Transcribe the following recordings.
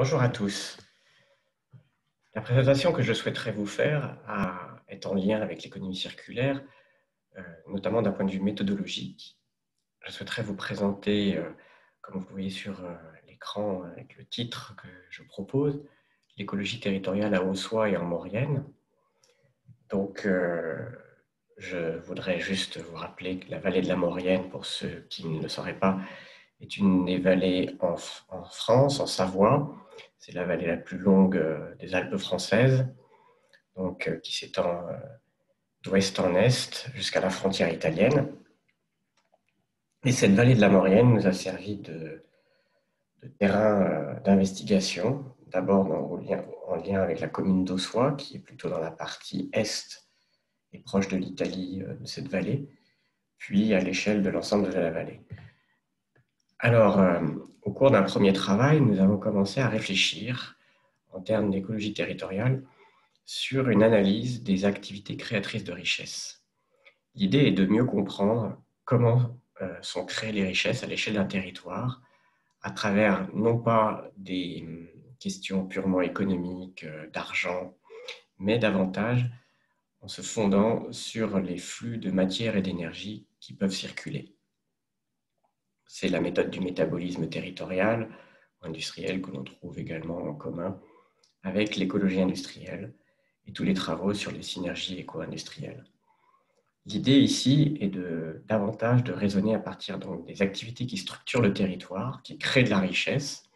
Bonjour à tous. La présentation que je souhaiterais vous faire est en lien avec l'économie circulaire, notamment d'un point de vue méthodologique. Je souhaiterais vous présenter, comme vous voyez sur l'écran avec le titre que je propose, l'écologie territoriale à Haussois et en Maurienne. Donc, je voudrais juste vous rappeler que la vallée de la Maurienne, pour ceux qui ne le sauraient pas, est une des vallées en France, en Savoie. C'est la vallée la plus longue des Alpes françaises, donc, qui s'étend d'ouest en est jusqu'à la frontière italienne. Et cette vallée de la Maurienne nous a servi de terrain d'investigation, d'abord en lien avec la commune d'Aussois, qui est plutôt dans la partie est et proche de l'Italie de cette vallée, puis à l'échelle de l'ensemble de la vallée. Alors, au cours d'un premier travail, nous avons commencé à réfléchir en termes d'écologie territoriale sur une analyse des activités créatrices de richesse. L'idée est de mieux comprendre comment sont créées les richesses à l'échelle d'un territoire à travers non pas des questions purement économiques, d'argent, mais davantage en se fondant sur les flux de matière et d'énergie qui peuvent circuler. C'est la méthode du métabolisme territorial ou industriel que l'on trouve également en commun avec l'écologie industrielle et tous les travaux sur les synergies éco-industrielles. L'idée ici est davantage de raisonner à partir donc, des activités qui structurent le territoire, qui créent de la richesse.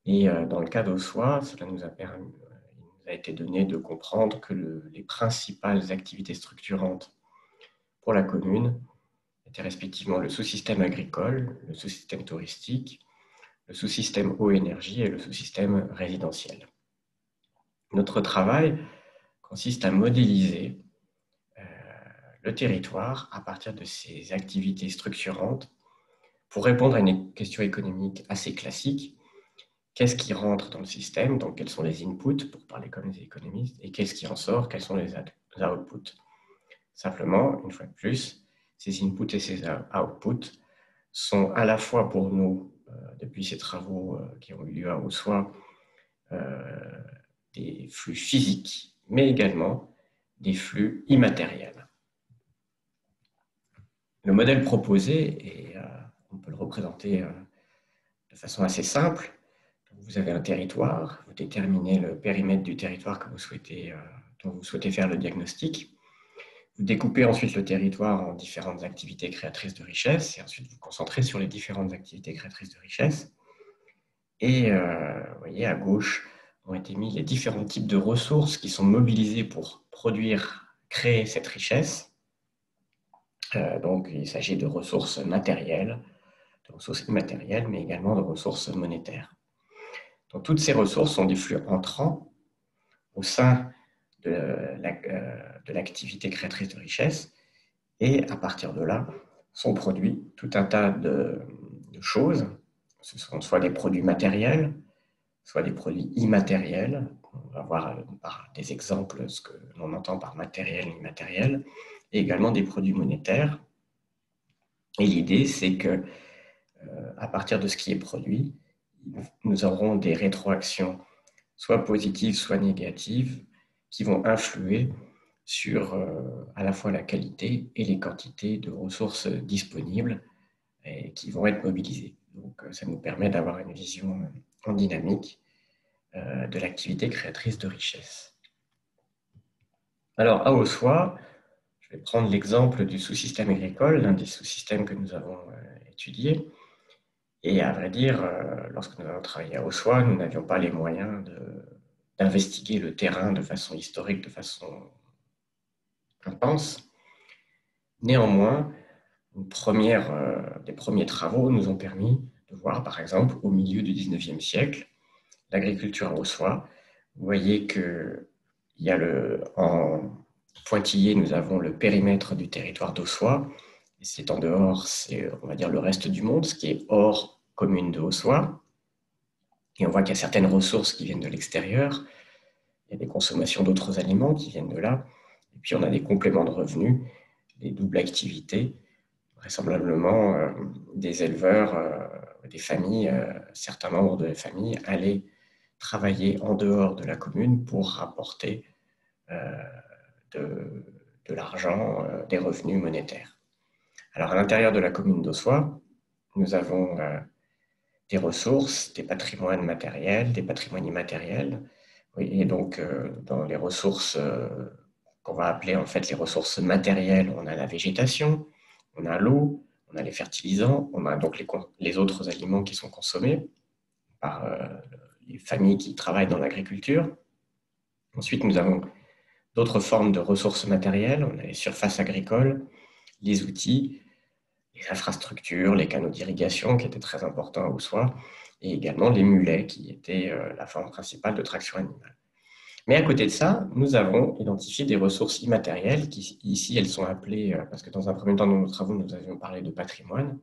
Et dans le cas d'Aussois, cela nous a été donné de comprendre que les principales activités structurantes pour la commune étaient respectivement le sous-système agricole, le sous-système touristique, le sous-système eau-énergie et le sous-système résidentiel. Notre travail consiste à modéliser le territoire à partir de ces activités structurantes pour répondre à une question économique assez classique. Qu'est-ce qui rentre dans le système? Donc, quels sont les inputs, pour parler comme les économistes, et qu'est-ce qui en sort? Quels sont les outputs? Simplement, une fois de plus, ces inputs et ces outputs sont à la fois pour nous, depuis ces travaux qui ont eu lieu à Haussois, des flux physiques, mais également des flux immatériels. Le modèle proposé, et on peut le représenter de façon assez simple. Vous avez un territoire, vous déterminez le périmètre du territoire que dont vous souhaitez faire le diagnostic. Vous découpez ensuite le territoire en différentes activités créatrices de richesse et ensuite vous concentrez sur les différentes activités créatrices de richesse. Et vous voyez, à gauche ont été mis les différents types de ressources qui sont mobilisées pour créer cette richesse. Donc, il s'agit de ressources matérielles, de ressources immatérielles, mais également de ressources monétaires. Donc, toutes ces ressources sont des flux entrants au sein de l'activité créatrice de richesse et à partir de là sont produits tout un tas de choses. Ce sont soit des produits matériels, soit des produits immatériels. On va voir par des exemples ce que l'on entend par matériel et immatériel, et également des produits monétaires. Et l'idée, c'est que à partir de ce qui est produit, nous aurons des rétroactions soit positives, soit négatives, qui vont influer sur à la fois la qualité et les quantités de ressources disponibles et qui vont être mobilisées. Donc, ça nous permet d'avoir une vision en dynamique de l'activité créatrice de richesse. Alors, à Haussois, je vais prendre l'exemple du sous-système agricole, l'un des sous-systèmes que nous avons étudiés. Et à vrai dire, lorsque nous avons travaillé à Haussois, nous n'avions pas les moyens d'investiguer le terrain de façon historique, de façon intense. Néanmoins, des premiers travaux nous ont permis de voir, par exemple, au milieu du 19e siècle, l'agriculture à Haussois. Vous voyez qu'il y a en pointillé, nous avons le périmètre du territoire d'Haussois. Et c'est en dehors, c'est, on va dire, le reste du monde, ce qui est hors commune de Haussois. Et on voit qu'il y a certaines ressources qui viennent de l'extérieur. Il y a des consommations d'autres aliments qui viennent de là. Et puis, on a des compléments de revenus, des doubles activités, vraisemblablement des éleveurs, des familles, certains membres de la famille allaient travailler en dehors de la commune pour rapporter de l'argent, des revenus monétaires. Alors, à l'intérieur de la commune d'Aussois, nous avons des ressources, des patrimoines matériels, des patrimoines immatériels. Oui, et donc, dans les ressources qu'on va appeler en fait les ressources matérielles, on a la végétation, on a l'eau, on a les fertilisants, on a donc les autres aliments qui sont consommés par les familles qui travaillent dans l'agriculture. Ensuite, nous avons d'autres formes de ressources matérielles, on a les surfaces agricoles, les outils, les infrastructures, les canaux d'irrigation qui étaient très importants à Aussois, et également les mulets qui étaient la forme principale de traction animale. Mais à côté de ça, nous avons identifié des ressources immatérielles qui, ici, elles sont appelées, parce que dans un premier temps, dans nos travaux, nous avions parlé de patrimoine,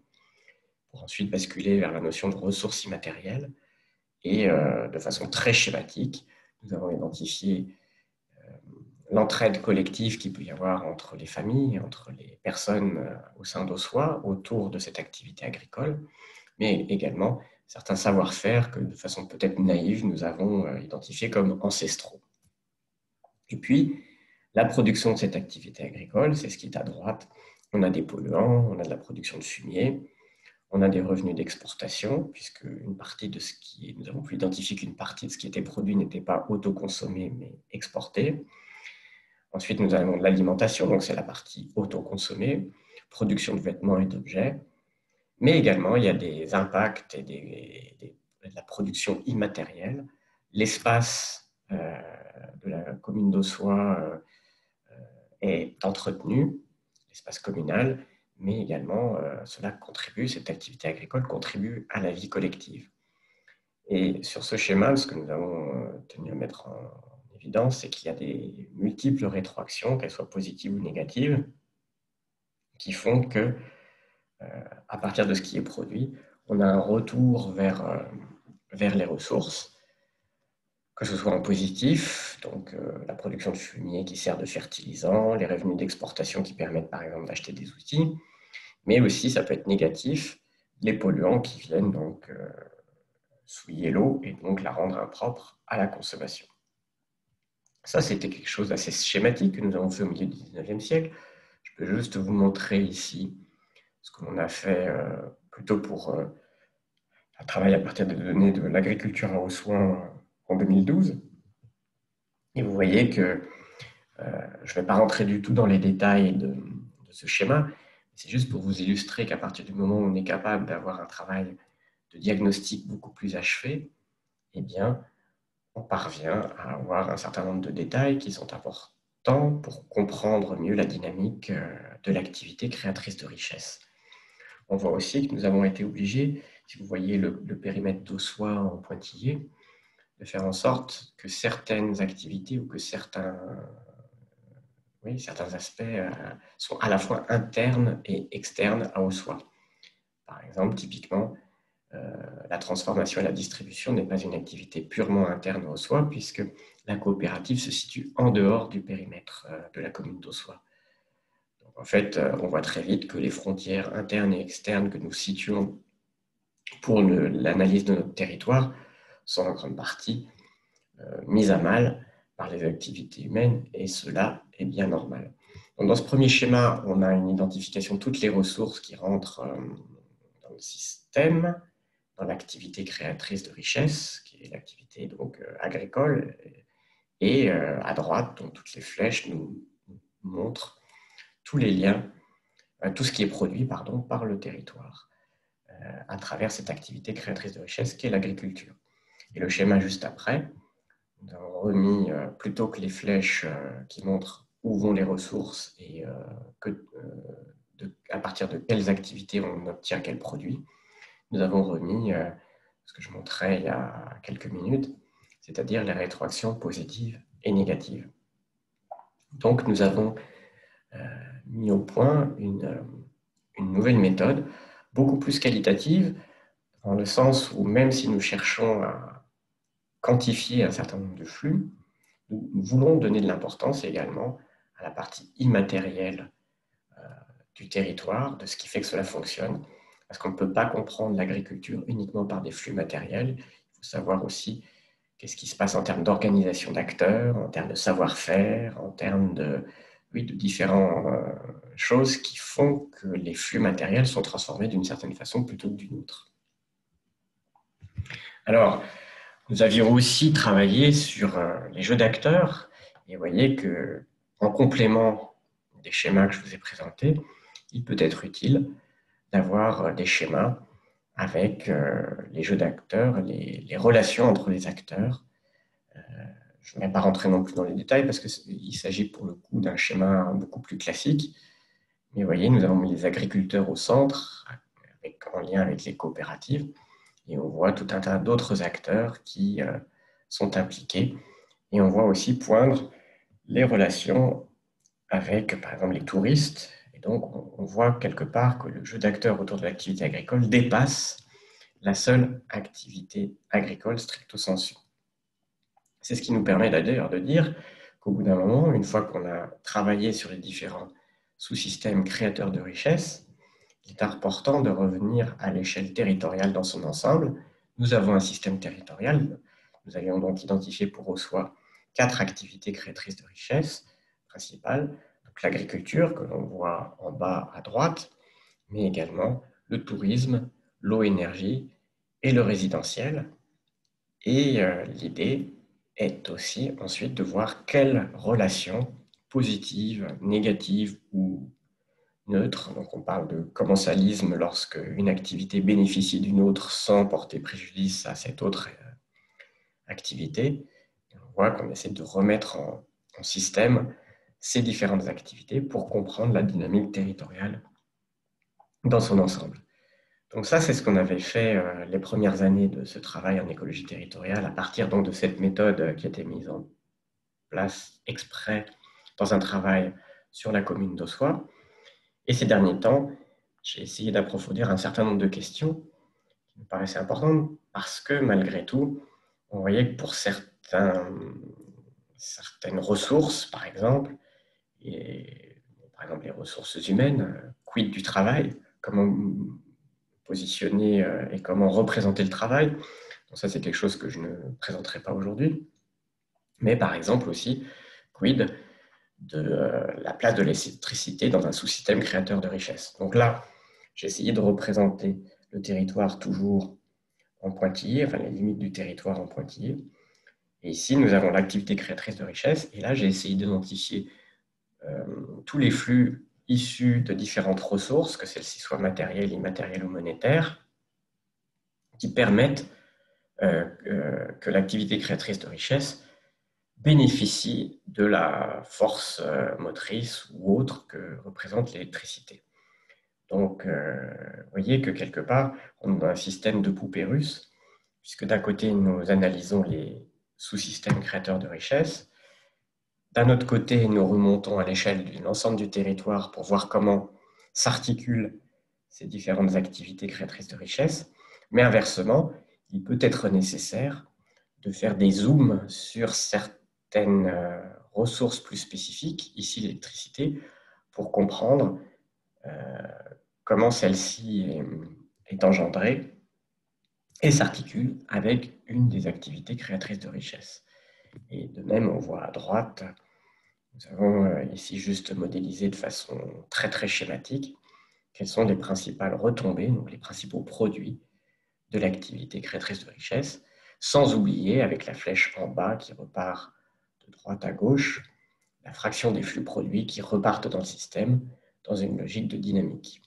pour ensuite basculer vers la notion de ressources immatérielles. Et de façon très schématique, nous avons identifié l'entraide collective qu'il peut y avoir entre les familles, entre les personnes au sein d'Aussois autour de cette activité agricole, mais également certains savoir-faire que, de façon peut-être naïve, nous avons identifiés comme ancestraux. Et puis, la production de cette activité agricole, c'est ce qui est à droite. On a des polluants, on a de la production de fumier, on a des revenus d'exportation, puisque une partie de ce qui, nous avons pu identifier qu'une partie de ce qui était produit n'était pas autoconsommé, mais exporté. Ensuite, nous avons de l'alimentation, donc c'est la partie autoconsommée, production de vêtements et d'objets. Mais également, il y a des impacts et de la production immatérielle. L'espace de la commune d'Aussois est entretenu, l'espace communal, mais également cela contribue, cette activité agricole contribue à la vie collective. Et sur ce schéma, ce que nous avons tenu à mettre en évidence, c'est qu'il y a des multiples rétroactions, qu'elles soient positives ou négatives, qui font que, à partir de ce qui est produit, on a un retour vers les ressources, que ce soit en positif, donc la production de fumier qui sert de fertilisant, les revenus d'exportation qui permettent par exemple d'acheter des outils, mais aussi ça peut être négatif, les polluants qui viennent donc souiller l'eau et donc la rendre impropre à la consommation. Ça, c'était quelque chose d'assez schématique que nous avons fait au milieu du 19e siècle. Je peux juste vous montrer ici ce que l'on a fait plutôt pour un travail à partir des données de l'agriculture à Aussois en 2012. Et vous voyez que je ne vais pas rentrer du tout dans les détails de ce schéma, c'est juste pour vous illustrer qu'à partir du moment où on est capable d'avoir un travail de diagnostic beaucoup plus achevé, eh bien, on parvient à avoir un certain nombre de détails qui sont importants pour comprendre mieux la dynamique de l'activité créatrice de richesse. On voit aussi que nous avons été obligés, si vous voyez le périmètre d'Aussois en pointillé, de faire en sorte que certaines activités ou que certains aspects sont à la fois internes et externes à Aussois. Par exemple, typiquement, la transformation et la distribution n'est pas une activité purement interne à Aussois, puisque la coopérative se situe en dehors du périmètre de la commune d'Aussois. Donc, en fait, on voit très vite que les frontières internes et externes que nous situons pour l'analyse de notre territoire sont en grande partie mises à mal par les activités humaines, et cela est bien normal. Donc, dans ce premier schéma, on a une identification de toutes les ressources qui rentrent dans le système, dans l'activité créatrice de richesse, qui est l'activité donc agricole, et à droite, donc toutes les flèches nous montrent tous les liens, tout ce qui est produit par le territoire à travers cette activité créatrice de richesse qu'est l'agriculture. Et le schéma juste après, nous avons remis, plutôt que les flèches qui montrent où vont les ressources et à partir de quelles activités on obtient quels produits, nous avons remis ce que je montrais il y a quelques minutes, c'est-à-dire les rétroactions positives et négatives. Donc, nous avons mis au point une nouvelle méthode, beaucoup plus qualitative, dans le sens où même si nous cherchons à quantifier un certain nombre de flux, nous voulons donner de l'importance également à la partie immatérielle du territoire, de ce qui fait que cela fonctionne, parce qu'on ne peut pas comprendre l'agriculture uniquement par des flux matériels. Il faut savoir aussi qu'est-ce qui se passe en termes d'organisation d'acteurs, en termes de savoir-faire, en termes oui, de différentes choses qui font que les flux matériels sont transformés d'une certaine façon plutôt que d'une autre. Alors, nous avions aussi travaillé sur les jeux d'acteurs, et vous voyez qu'en complément des schémas que je vous ai présentés, il peut être utile d'avoir des schémas avec les jeux d'acteurs, les relations entre les acteurs. Je ne vais pas rentrer non plus dans les détails parce qu'il s'agit pour le coup d'un schéma beaucoup plus classique. Mais vous voyez, nous avons mis les agriculteurs au centre, en lien avec les coopératives, et on voit tout un tas d'autres acteurs qui sont impliqués. Et on voit aussi poindre les relations avec, par exemple, les touristes. Et donc, on voit quelque part que le jeu d'acteurs autour de l'activité agricole dépasse la seule activité agricole stricto sensu. C'est ce qui nous permet d'ailleurs de dire qu'au bout d'un moment, une fois qu'on a travaillé sur les différents sous-systèmes créateurs de richesse, il est important de revenir à l'échelle territoriale dans son ensemble. Nous avons un système territorial. Nous avions donc identifié pour Ossois 4 activités créatrices de richesse principales. Donc l'agriculture, que l'on voit en bas à droite, mais également le tourisme, l'eau-énergie et le résidentiel. Et l'idée est aussi ensuite de voir quelles relations positives, négatives ou neutres, donc on parle de commensalisme lorsque une activité bénéficie d'une autre sans porter préjudice à cette autre activité. On voit qu'on essaie de remettre en système ces différentes activités pour comprendre la dynamique territoriale dans son ensemble. Donc ça, c'est ce qu'on avait fait les premières années de ce travail en écologie territoriale à partir donc de cette méthode qui a été mise en place exprès dans un travail sur la commune d'Ossois. Et ces derniers temps, j'ai essayé d'approfondir un certain nombre de questions qui me paraissaient importantes parce que malgré tout, on voyait que pour certaines ressources, par exemple, par exemple les ressources humaines, quid du travail, comment positionner et comment représenter le travail. Donc ça, c'est quelque chose que je ne présenterai pas aujourd'hui. Mais par exemple aussi, quid de la place de l'électricité dans un sous-système créateur de richesse. Donc là, j'ai essayé de représenter le territoire toujours en pointillé, enfin les limites du territoire en pointillé. Et ici, nous avons l'activité créatrice de richesse. Et là, j'ai essayé d'identifier tous les flux issus de différentes ressources, que celles-ci soient matérielles, immatérielles ou monétaires, qui permettent que l'activité créatrice de richesse bénéficie de la force motrice ou autre que représente l'électricité. Donc, vous voyez que quelque part, on a un système de poupée russe, puisque d'un côté, nous analysons les sous-systèmes créateurs de richesse. D'un autre côté, nous remontons à l'échelle de l'ensemble du territoire pour voir comment s'articulent ces différentes activités créatrices de richesse. Mais inversement, il peut être nécessaire de faire des zooms sur certaines ressources plus spécifiques, ici l'électricité, pour comprendre comment celle-ci est engendrée et s'articule avec une des activités créatrices de richesse. Et de même, on voit à droite, nous avons ici juste modélisé de façon très très schématique quelles sont les principales retombées, donc les principaux produits de l'activité créatrice de richesse, sans oublier, avec la flèche en bas qui repart de droite à gauche, la fraction des flux produits qui repartent dans le système dans une logique de dynamique.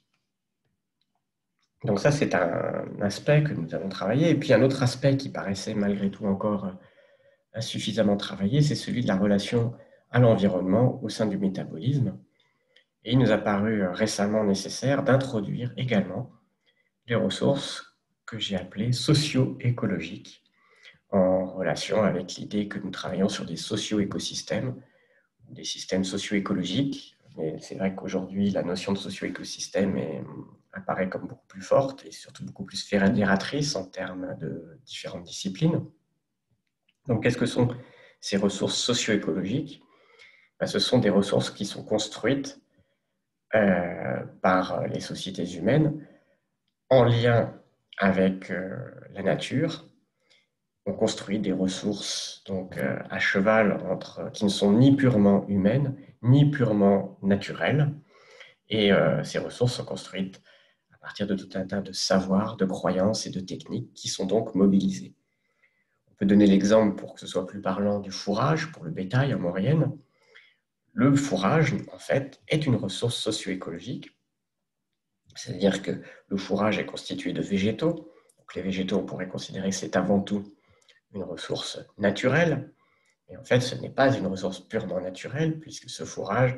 Donc ça, c'est un aspect que nous avons travaillé. Et puis un autre aspect qui paraissait malgré tout encore insuffisamment travaillé, c'est celui de la relation à l'environnement au sein du métabolisme. Et il nous a paru récemment nécessaire d'introduire également les ressources que j'ai appelées socio-écologiques, en relation avec l'idée que nous travaillons sur des socio-écosystèmes, des systèmes socio-écologiques. Mais c'est vrai qu'aujourd'hui, la notion de socio-écosystème apparaît comme beaucoup plus forte et surtout beaucoup plus fédératrice en termes de différentes disciplines. Donc, qu'est-ce que sont ces ressources socio-écologiques? Ce sont des ressources qui sont construites par les sociétés humaines en lien avec la nature on construit des ressources donc, à cheval qui ne sont ni purement humaines, ni purement naturelles. Et ces ressources sont construites à partir de tout un tas de savoirs, de croyances et de techniques qui sont donc mobilisées. On peut donner l'exemple, pour que ce soit plus parlant, du fourrage pour le bétail en moyenne. Le fourrage, en fait, est une ressource socio-écologique, c'est-à-dire que le fourrage est constitué de végétaux. Donc les végétaux, on pourrait considérer que c'est avant tout une ressource naturelle, et en fait, ce n'est pas une ressource purement naturelle, puisque ce fourrage,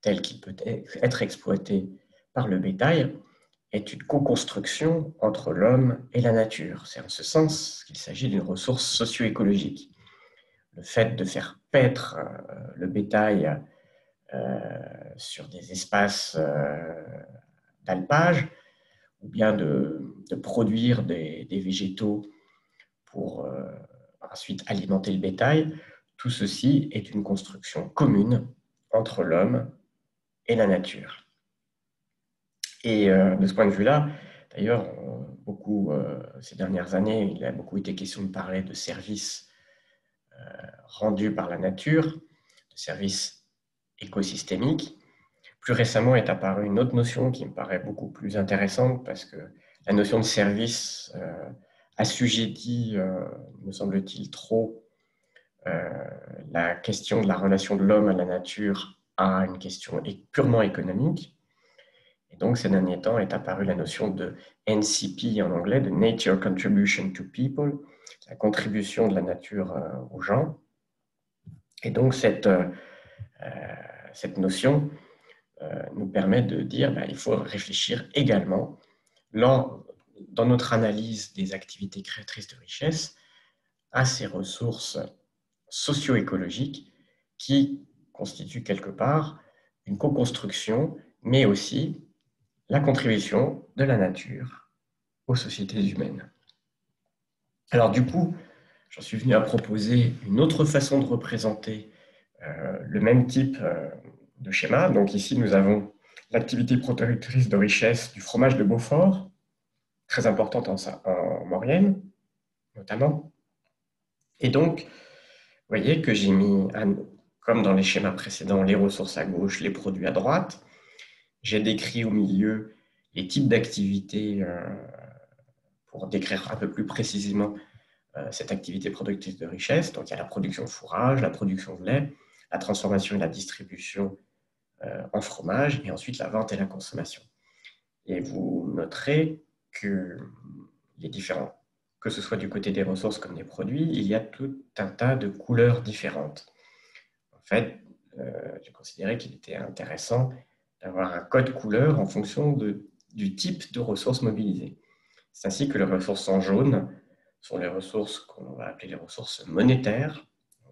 tel qu'il peut être exploité par le bétail, est une co-construction entre l'homme et la nature. C'est en ce sens qu'il s'agit d'une ressource socio-écologique. Le fait de faire paître le bétail sur des espaces d'alpage, ou bien de produire des végétaux pour ensuite alimenter le bétail, tout ceci est une construction commune entre l'homme et la nature. Et de ce point de vue-là, d'ailleurs, ces dernières années, il a beaucoup été question de parler de services rendus par la nature, de services écosystémiques. Plus récemment est apparue une autre notion qui me paraît beaucoup plus intéressante, parce que la notion de service assujettit, me semble-t-il, trop la question de la relation de l'homme à la nature à une question purement économique. Et donc, ces derniers temps est apparue la notion de NCP en anglais, de Nature Contribution to People, la contribution de la nature aux gens. Et donc, cette notion nous permet de dire qu'il faut réfléchir également, dans notre analyse des activités créatrices de richesse, à ces ressources socio-écologiques qui constituent quelque part une co-construction, mais aussi la contribution de la nature aux sociétés humaines. Alors du coup, j'en suis venu à proposer une autre façon de représenter le même type de schéma. Donc ici, nous avons l'activité productrice de richesse du fromage de Beaufort, très importante en Maurienne, notamment. Et donc, vous voyez que j'ai mis, comme dans les schémas précédents, les ressources à gauche, les produits à droite. J'ai décrit au milieu les types d'activités pour décrire un peu plus précisément cette activité productrice de richesse. Donc, il y a la production de fourrage, la production de lait, la transformation et la distribution en fromage, et ensuite la vente et la consommation. Et vous noterez que les différents, que ce soit du côté des ressources comme des produits, il y a tout un tas de couleurs différentes. En fait, j'ai considéré qu'il était intéressant d'avoir un code couleur en fonction du type de ressources mobilisées. C'est ainsi que les ressources en jaune sont les ressources qu'on va appeler les ressources monétaires.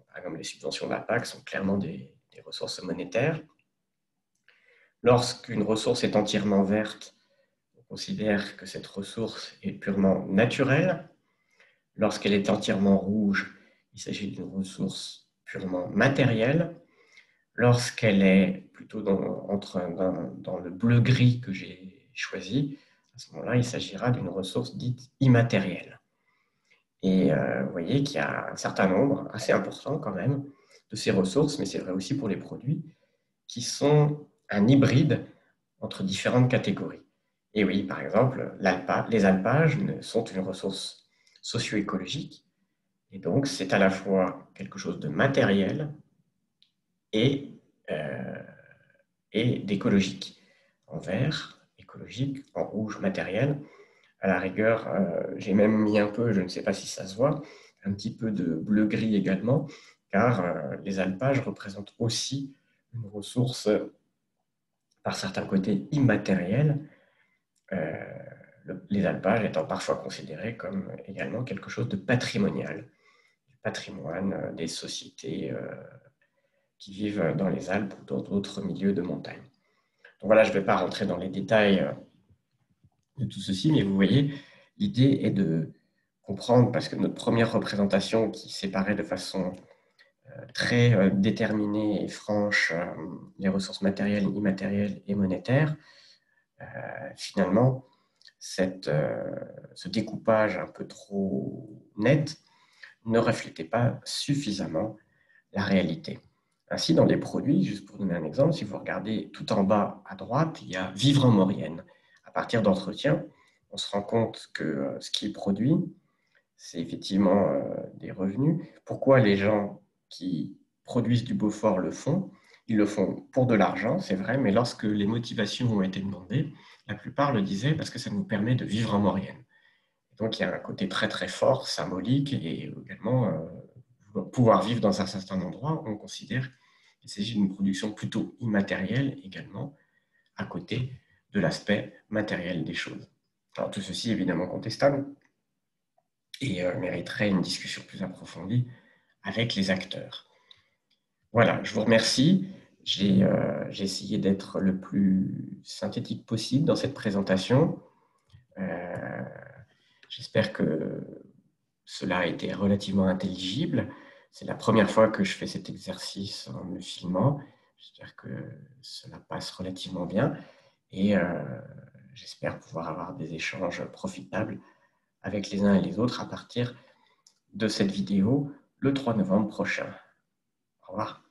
Par exemple, les subventions de la PAC sont clairement des ressources monétaires. Lorsqu'une ressource est entièrement verte, on considère que cette ressource est purement naturelle. Lorsqu'elle est entièrement rouge, il s'agit d'une ressource purement matérielle. Lorsqu'elle est plutôt dans le bleu-gris que j'ai choisi, à ce moment-là, il s'agira d'une ressource dite immatérielle. Et vous voyez qu'il y a un certain nombre, assez important quand même, de ces ressources, mais c'est vrai aussi pour les produits, qui sont un hybride entre différentes catégories. Et oui, par exemple, les alpages sont une ressource socio-écologique, et donc c'est à la fois quelque chose de matériel et d'écologique. En vert, écologique, en rouge, matériel. À la rigueur, j'ai même mis un peu, je ne sais pas si ça se voit, un petit peu de bleu-gris également, car les alpages représentent aussi une ressource, par certains côtés, immatérielle, les alpages étant parfois considérés comme également quelque chose de patrimonial, du patrimoine des sociétés qui vivent dans les Alpes ou dans d'autres milieux de montagne. Donc voilà, je ne vais pas rentrer dans les détails de tout ceci, mais vous voyez, l'idée est de comprendre, parce que notre première représentation qui séparait de façon très déterminée et franche les ressources matérielles, immatérielles et monétaires, finalement, ce découpage un peu trop net ne reflétaient pas suffisamment la réalité. Ainsi, dans les produits, juste pour donner un exemple, si vous regardez tout en bas à droite, il y a vivre en Maurienne. À partir d'entretien, on se rend compte que ce qui est produit, c'est effectivement des revenus. Pourquoi les gens qui produisent du Beaufort le font? Ils le font pour de l'argent, c'est vrai, mais lorsque les motivations ont été demandées, la plupart le disaient parce que ça nous permet de vivre en Maurienne. Donc il y a un côté très très fort, symbolique, et également pouvoir vivre dans un certain endroit, on considère qu'il s'agit d'une production plutôt immatérielle également, à côté de l'aspect matériel des choses. Alors tout ceci est évidemment contestable et mériterait une discussion plus approfondie avec les acteurs. Voilà, je vous remercie. J'ai essayé d'être le plus synthétique possible dans cette présentation. J'espère que cela a été relativement intelligible. C'est la première fois que je fais cet exercice en me filmant. J'espère que cela passe relativement bien et j'espère pouvoir avoir des échanges profitables avec les uns et les autres à partir de cette vidéo le 3 novembre prochain. Au revoir.